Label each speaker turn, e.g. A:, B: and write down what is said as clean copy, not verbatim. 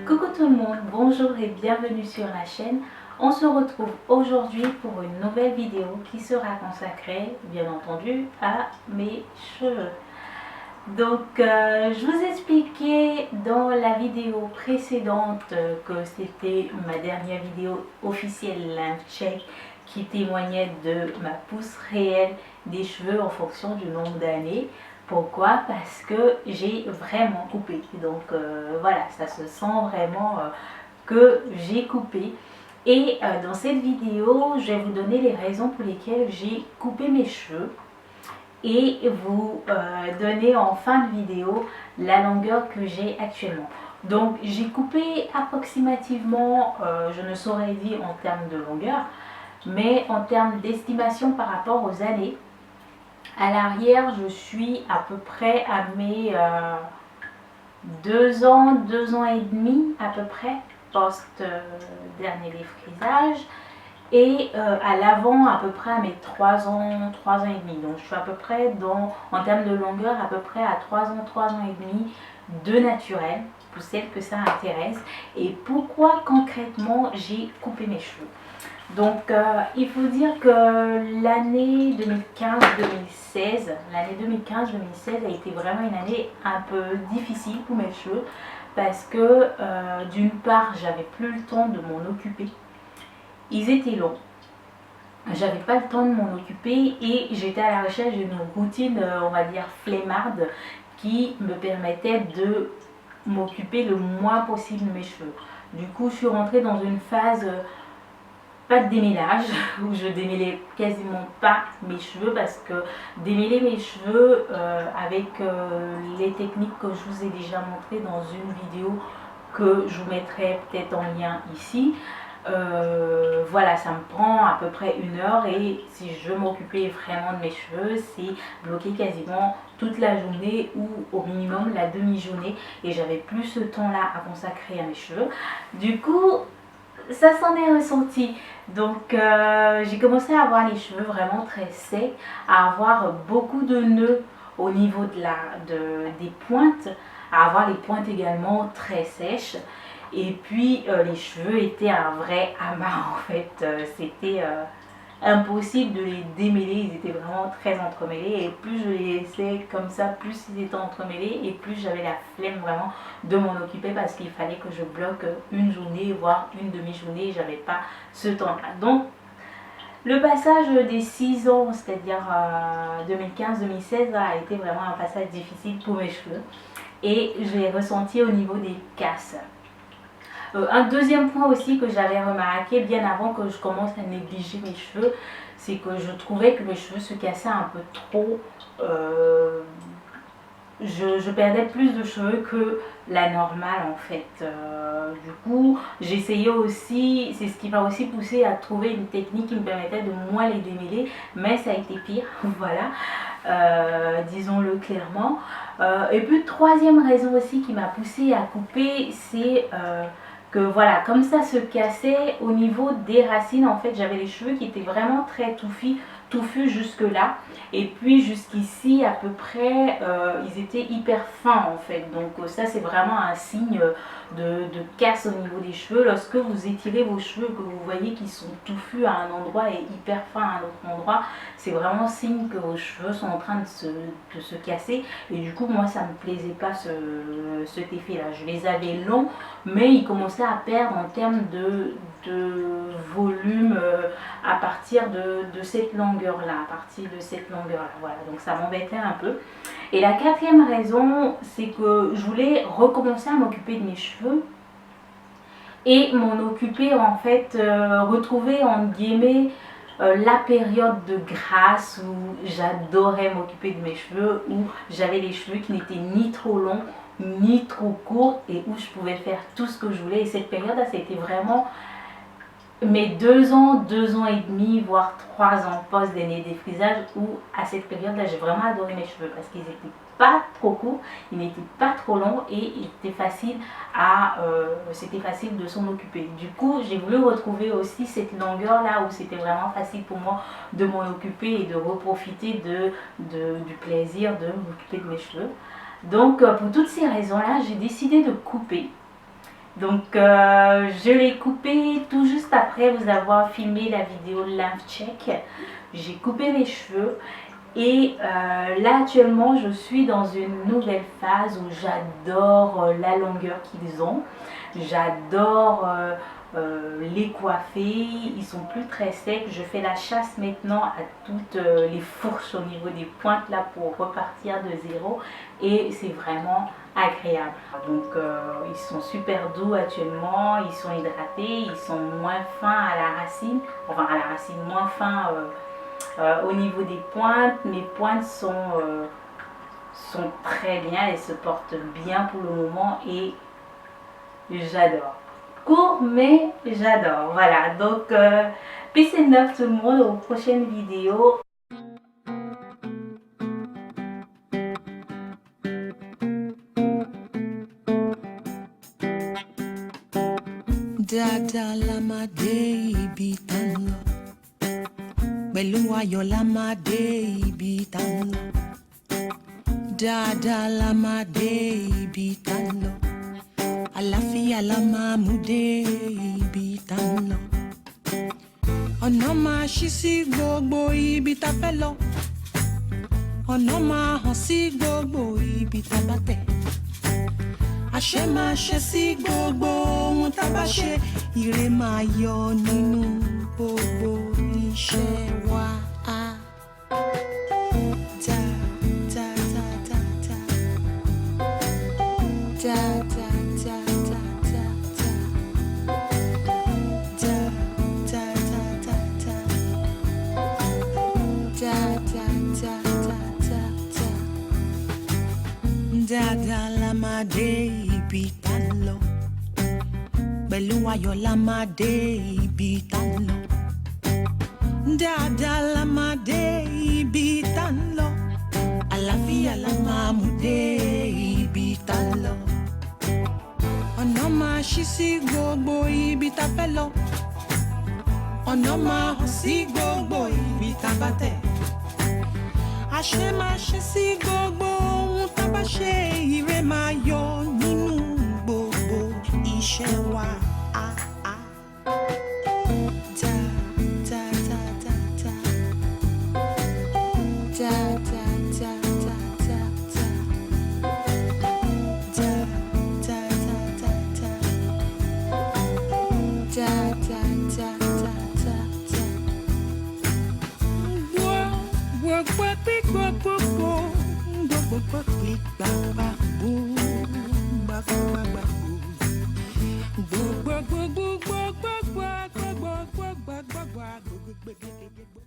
A: Coucou tout le monde, bonjour et bienvenue sur la chaîne. On se retrouve aujourd'hui pour une nouvelle vidéo qui sera consacrée bien entendu à mes cheveux. Donc je vous expliquais dans la vidéo précédente que c'était ma dernière vidéo officielle Life Check qui témoignait de ma pousse réelle des cheveux en fonction du nombre d'années. Pourquoi? Parce que j'ai vraiment coupé. Donc voilà, ça se sent vraiment que j'ai coupé. Et dans cette vidéo, je vais vous donner les raisons pour lesquelles j'ai coupé mes cheveux et vous donner en fin de vidéo la longueur que j'ai actuellement. Donc j'ai coupé approximativement, je ne saurais dire en termes de longueur, mais en termes d'estimation par rapport aux années. À l'arrière, je suis à peu près à mes 2 ans, 2 ans et demi à peu près, post dernier défrisage. Et à l'avant, à peu près à mes 3 ans, 3 ans et demi. Donc je suis à peu près en termes de longueur, à peu près à 3 ans et demi de naturel, pour celles que ça intéresse. Et pourquoi concrètement j'ai coupé mes cheveux? Donc il faut dire que l'année 2015-2016, a été vraiment une année un peu difficile pour mes cheveux parce que d'une part j'avais plus le temps de m'en occuper, ils étaient longs, j'avais pas le temps de m'en occuper et j'étais à la recherche d'une routine on va dire flemmarde qui me permettait de m'occuper le moins possible de mes cheveux. Du coup je suis rentrée dans une phase pas de démêlage, où je démêlais quasiment pas mes cheveux parce que démêler mes cheveux avec les techniques que je vous ai déjà montré dans une vidéo que je vous mettrai peut-être en lien ici, voilà, ça me prend à peu près 1 heure et si je veux m'occuper vraiment de mes cheveux, c'est bloquer quasiment toute la journée ou au minimum la demi-journée et j'avais plus ce temps-là à consacrer à mes cheveux. Du coup, ça s'en est ressenti. Donc j'ai commencé à avoir les cheveux vraiment très secs, à avoir beaucoup de nœuds au niveau des pointes, à avoir les pointes également très sèches. Et puis les cheveux étaient un vrai amas en fait. C'était impossible de les démêler, ils étaient vraiment très entremêlés et plus je les laissais comme ça, plus ils étaient entremêlés et plus j'avais la flemme vraiment de m'en occuper parce qu'il fallait que je bloque une journée voire une demi-journée et j'avais pas ce temps-là. Donc le passage des 6 ans, c'est-à-dire 2015-2016 a été vraiment un passage difficile pour mes cheveux et je l'ai ressenti au niveau des casses. Un deuxième point aussi que j'avais remarqué bien avant que je commence à négliger mes cheveux, c'est que je trouvais que mes cheveux se cassaient un peu trop. Je perdais plus de cheveux que la normale en fait. Du coup, j'essayais aussi, c'est ce qui m'a aussi poussé à trouver une technique qui me permettait de moins les démêler, mais ça a été pire, voilà, disons-le clairement. Et puis, troisième raison aussi qui m'a poussé à couper, c'est que voilà, comme ça se cassait au niveau des racines, en fait j'avais les cheveux qui étaient vraiment très touffus jusque là et puis jusqu'ici à peu près ils étaient hyper fins en fait. Donc ça c'est vraiment un signe de casse au niveau des cheveux. Lorsque vous étirez vos cheveux, que vous voyez qu'ils sont touffus à un endroit et hyper fins à un autre endroit, c'est vraiment signe que vos cheveux sont en train de se casser. Et du coup moi ça me plaisait pas cet effet là. Je les avais longs mais ils commençaient à perdre en termes de volume à partir de cette longueur là, voilà, donc ça m'embêtait un peu. Et la quatrième raison, c'est que je voulais recommencer à m'occuper de mes cheveux et m'en occuper en fait, retrouver en guillemets la période de grâce où j'adorais m'occuper de mes cheveux, où j'avais les cheveux qui n'étaient ni trop longs ni trop courts et où je pouvais faire tout ce que je voulais. Et cette période là, c'était vraiment mes 2 ans, 2 ans et demi, voire 3 ans post dernier défrisage, où à cette période là j'ai vraiment adoré mes cheveux parce qu'ils n'étaient pas trop courts, ils n'étaient pas trop longs et il était facile c'était facile de s'en occuper. Du coup j'ai voulu retrouver aussi cette longueur là où c'était vraiment facile pour moi de m'en occuper et de reprofiter du plaisir de m'occuper de mes cheveux. Donc pour toutes ces raisons là j'ai décidé de couper. Donc je l'ai coupé tout juste après vous avoir filmé la vidéo Lymph Check. J'ai coupé mes cheveux et là actuellement je suis dans une nouvelle phase où j'adore la longueur qu'ils ont. J'adore les coiffer, ils sont plus très secs. Je fais la chasse maintenant à toutes les fourches au niveau des pointes là pour repartir de zéro et c'est vraiment agréable. Donc ils sont super doux actuellement, ils sont hydratés, ils sont moins fins à la racine, enfin à la racine moins fins au niveau des pointes. Mes pointes sont très bien, elles se portent bien pour le moment et j'adore. Court mais j'adore. Voilà, donc peace and love tout le monde, aux prochaines vidéos.
B: Dada la máa dé ibi tá ń lọ, pẹ̀lú ayọ̀ la máa dé ibi tá ń lọ. Dada la máa dé ibi tá ń lọ, àlàáfíà la máa mú dé ibi tá ń lọ. Ọ̀nà máa ṣí sí gbogbo ibi tá fẹ́ lọ, ọ̀nà máa hàn sí gbogbo ibi tá bá tẹ̀. Àṣẹ máa ṣe sí gbogbo ohun tá bá ṣe, ire máa yọ nínú gbogbo iṣẹ́ wa. Da da da da da da da da da da da da da da da Dada la máa dé ibi tá ń lọ, pẹ̀lú ayọ̀ la máa dé ibi tá ń lọ. Dada la máa dé ibi tá ń lọ, àlàáfíà la máa mú dé ibi tá ń lọ. Ọ̀nà máa ṣí sí gbogbo ibi tá fẹ́ lọ, ọ̀nà máa hàn sí gbogbo ibi tá bá tẹ̀. Àṣẹ máa ṣe sí gbogbo ohun tá bá ṣe, ire máa yọ nínú gbogbo iṣẹ́ wa. Da da da da da da da da da da da da da da da da da da da. Gbogbo